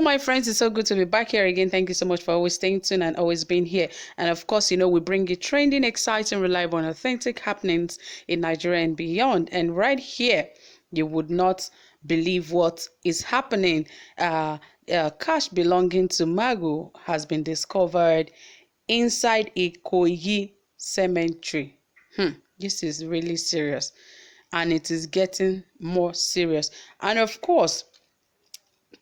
Hello, my friends. It's so good to be back here again. Thank you so much for always staying tuned and always being here. And of course, we bring you trending, exciting, reliable, and authentic happenings in Nigeria and beyond. And right here, you would not believe what is happening. Cash belonging to Magu has been discovered inside Ikoyi cemetery. This is really serious, and it is getting more serious. And of course,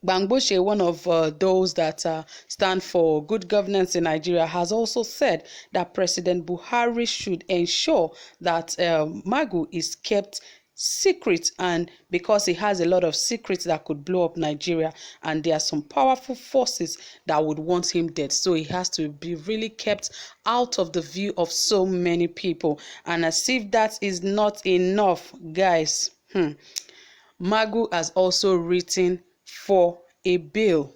Bangboshe, one of those that stand for good governance in Nigeria, has also said that President Buhari should ensure that Magu is kept secret, and because he has a lot of secrets that could blow up Nigeria, and there are some powerful forces that would want him dead, so he has to be really kept out of the view of so many people. And as if that is not enough, guys, Magu has also written for a bill.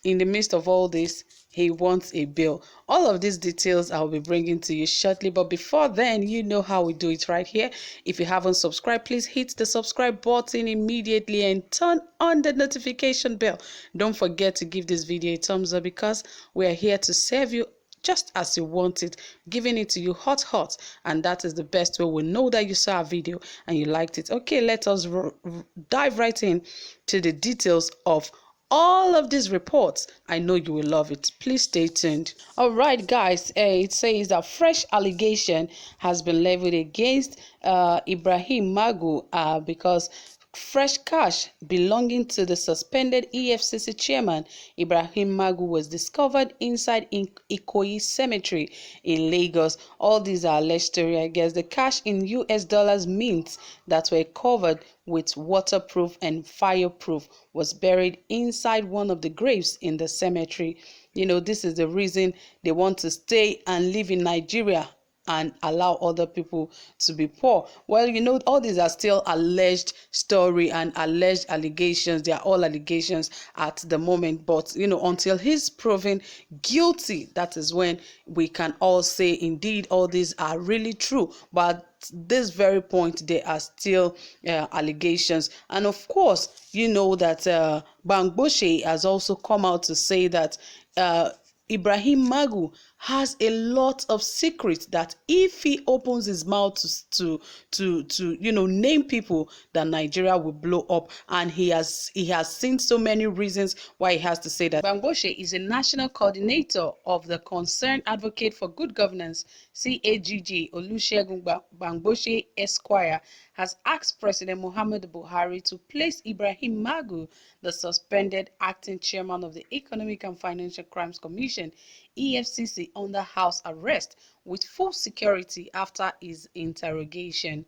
In the midst of all this, he wants a bill. All of these details I'll be bringing to you shortly. But before then, you know how we do it right here. If you haven't subscribed, please hit the subscribe button immediately and turn on the notification bell. Don't forget to give this video a thumbs up, because we are here to serve you just as you want it, giving it to you hot, and that is the best way we know that you saw our video and you liked it. Okay, let us dive right in to the details of all of these reports. I know you will love it. Please stay tuned. All right, guys, it says that fresh allegation has been leveled against Ibrahim Magu because fresh cash belonging to the suspended EFCC chairman Ibrahim Magu was discovered inside Ikoyi cemetery in Lagos. All these are alleged story, I guess. The cash in US dollars mints that were covered with waterproof and fireproof was buried inside one of the graves in the cemetery. This is the reason they want to stay and live in Nigeria and allow other people to be poor. Well, all these are still alleged story and alleged allegations. They are all allegations at the moment, but until he's proven guilty, that is when we can all say indeed all these are really true. But this very point, they are still allegations. And of course, that Bangboshe has also come out to say that Ibrahim Magu has a lot of secrets that if he opens his mouth to name people, that Nigeria will blow up. And he has seen so many reasons why he has to say that. Bangboshe is a national coordinator of the Concerned Advocate for Good Governance, CAGG. Olusegun Bangboshe Esquire has asked President Muhammadu Buhari to place Ibrahim Magu, the suspended acting chairman of the Economic and Financial Crimes Commission, EFCC, under house arrest with full security after his interrogation.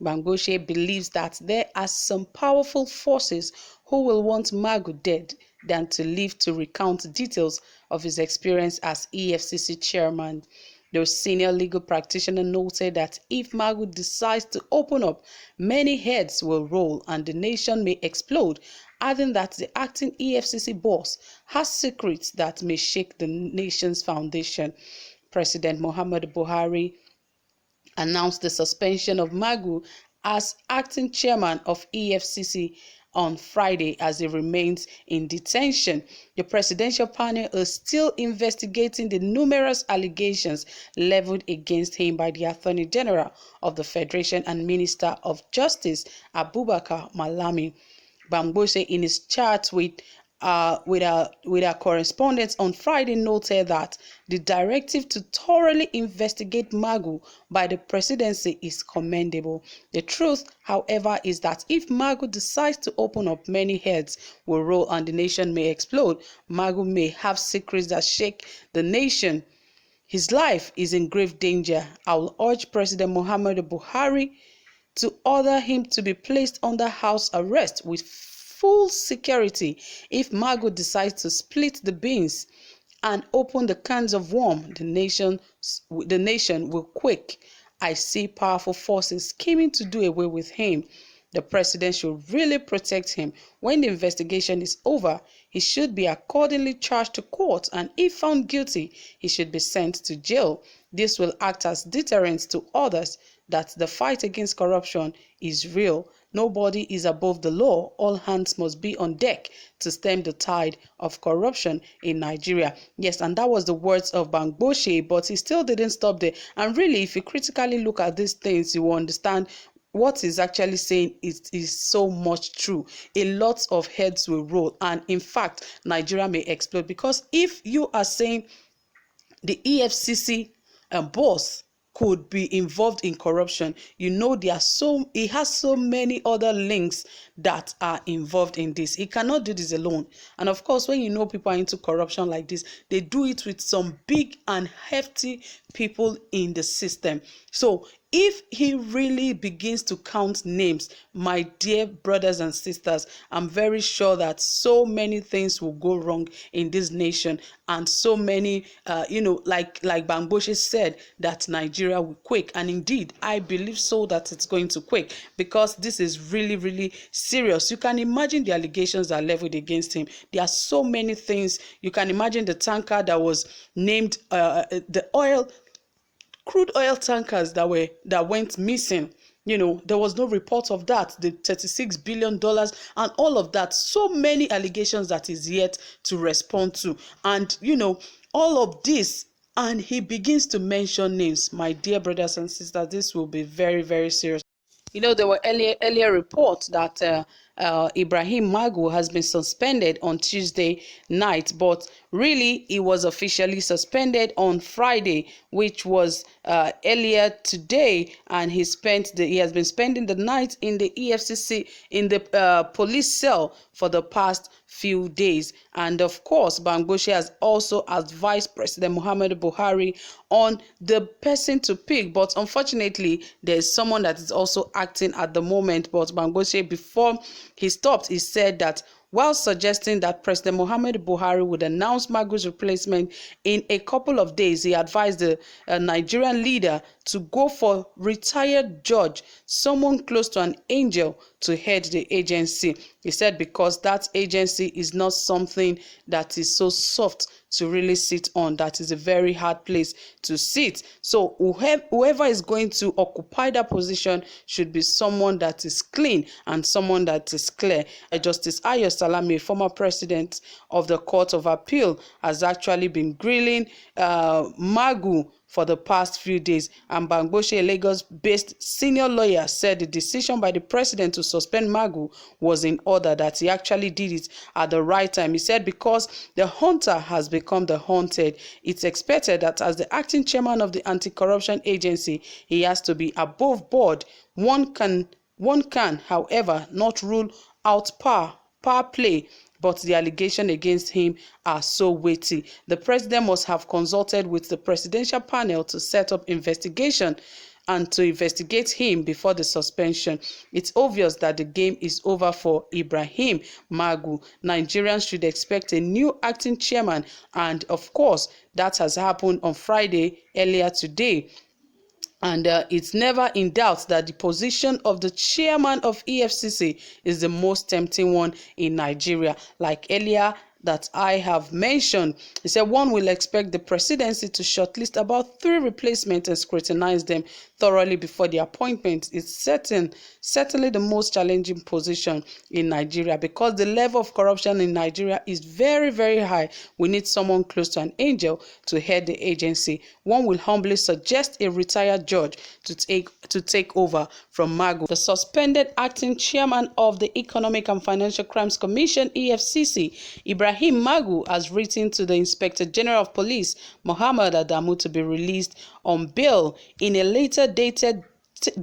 Bangboshe believes that there are some powerful forces who will want Magu dead than to live to recount details of his experience as EFCC chairman. The senior legal practitioner noted that if Magu decides to open up, many heads will roll and the nation may explode, adding that the acting EFCC boss has secrets that may shake the nation's foundation. President Muhammadu Buhari announced the suspension of Magu as acting chairman of EFCC on Friday as he remains in detention. The presidential panel is still investigating the numerous allegations leveled against him by the Attorney General of the Federation and Minister of Justice, Abubakar Malami. Bangboshe, in his chat with our correspondents on Friday, noted that the directive to thoroughly investigate Magu by the presidency is commendable. The truth, however, is that if Magu decides to open up, many heads will roll and the nation may explode. Magu may have secrets that shake the nation. His life is in grave danger. I will urge President Muhammadu Buhari to order him to be placed under house arrest with full security. If Magu decides to split the beans and open the cans of worms, the nation will quake. I see powerful forces scheming to do away with him. The president should really protect him. When the investigation is over, he should be accordingly charged to court, and if found guilty, he should be sent to jail. This will act as deterrent to others that the fight against corruption is real. Nobody is above the law. All hands must be on deck to stem the tide of corruption in Nigeria. Yes, and that was the words of Bangboshe, but he still didn't stop there. And really, if you critically look at these things, you will understand what he's actually saying is so much true. A lot of heads will roll, and in fact, Nigeria may explode, because if you are saying the EFCC boss could be involved in corruption, it has so many other links that are involved in this. He cannot do this alone. And of course, when you know people are into corruption like this, they do it with some big and hefty people in the system. So if he really begins to count names, my dear brothers and sisters, I'm very sure that so many things will go wrong in this nation, and so many, like Bangboshe said, that Nigeria will quake. And indeed, I believe so that it's going to quake, because this is really, really serious. You can imagine the allegations that are leveled against him. There are so many things. You can imagine the tanker that was named crude oil tankers that went missing. There was no report of that. The $36 billion and all of that. So many allegations that is yet to respond to. And all of this, and he begins to mention names. My dear brothers and sisters, this will be very, very serious. There were earlier reports that Ibrahim Magu has been suspended on Tuesday night, but really he was officially suspended on Friday, which was earlier today, and he has been spending the night in the EFCC, in the police cell for the past few days. And of course, Bangboshe has also advised President Muhammadu Buhari on the person to pick, but unfortunately there's someone that is also acting at the moment. But Bangboshe, before he stopped, he said that while suggesting that President Muhammadu Buhari would announce Magu's replacement in a couple of days, he advised the Nigerian leader to go for retired judge, someone close to an angel, to head the agency. He said because that agency is not something that is so soft to really sit on. That is a very hard place to sit. So whoever is going to occupy that position should be someone that is clean and someone that is clear. Justice Ayo Salami, former president of the Court of Appeal, has actually been grilling Magu for the past few days. And Bangboshe, a Lagos-based senior lawyer, said the decision by the president to suspend Magu was in order, that he actually did it at the right time. He said because the hunter has become the hunted, it's expected that as the acting chairman of the anti-corruption agency, he has to be above board. One can, however, not rule out power play, but the allegations against him are so weighty. The president must have consulted with the presidential panel to set up investigation and to investigate him before the suspension. It's obvious that the game is over for Ibrahim Magu. Nigerians should expect a new acting chairman, and of course, that has happened on Friday earlier today. And it's never in doubt that the position of the chairman of EFCC is the most tempting one in Nigeria. Like earlier that I have mentioned, he said one will expect the presidency to shortlist about 3 replacements and scrutinize them thoroughly before the appointment. It's certainly the most challenging position in Nigeria, because the level of corruption in Nigeria is very, very high. We need someone close to an angel to head the agency. One will humbly suggest a retired judge to take over from Magu. The suspended acting chairman of the Economic and Financial Crimes Commission, EFCC, Ibrahim Magu, has written to the Inspector General of Police, Mohammed Adamu, to be released on bail in a later dated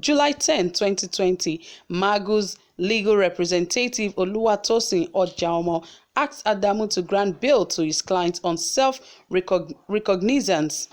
July 10, 2020. Magu's legal representative, Oluwatosin Ojaomo, asked Adamu to grant bail to his client on self-recognizance.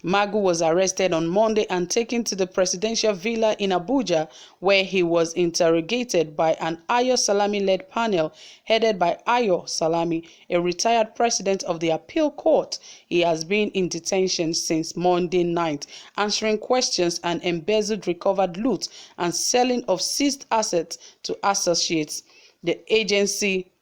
Magu was arrested on Monday and taken to the presidential villa in Abuja, where he was interrogated by an Ayo Salami-led panel headed by Ayo Salami, a retired president of the appeal court. He has been in detention since Monday night, answering questions and embezzled recovered loot and selling of seized assets to associates. The agency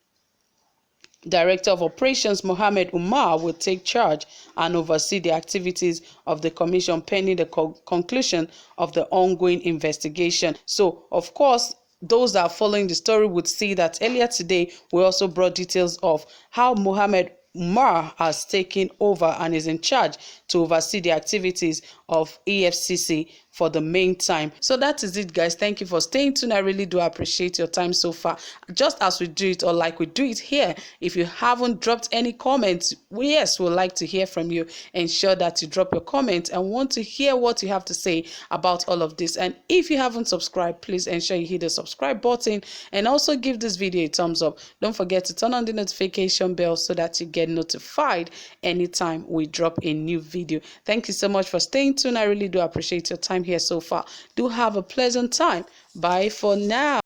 Director of Operations Mohammed Umar will take charge and oversee the activities of the commission pending the conclusion of the ongoing investigation. So, of course, those that are following the story would see that earlier today we also brought details of how Mohammed Umar has taken over and is in charge to oversee the activities of EFCC for the meantime. So that is it, guys. Thank you for staying tuned. I really do appreciate your time so far. Just as we do it, or like we do it here, if you haven't dropped any comments, we'd like to hear from you. Ensure that you drop your comments and want to hear what you have to say about all of this. And if you haven't subscribed, please ensure you hit the subscribe button and also give this video a thumbs up. Don't forget to turn on the notification bell so that you get notified anytime we drop a new video. Thank you so much for staying tuned. I really do appreciate your time here so far. Do have a pleasant time. Bye for now.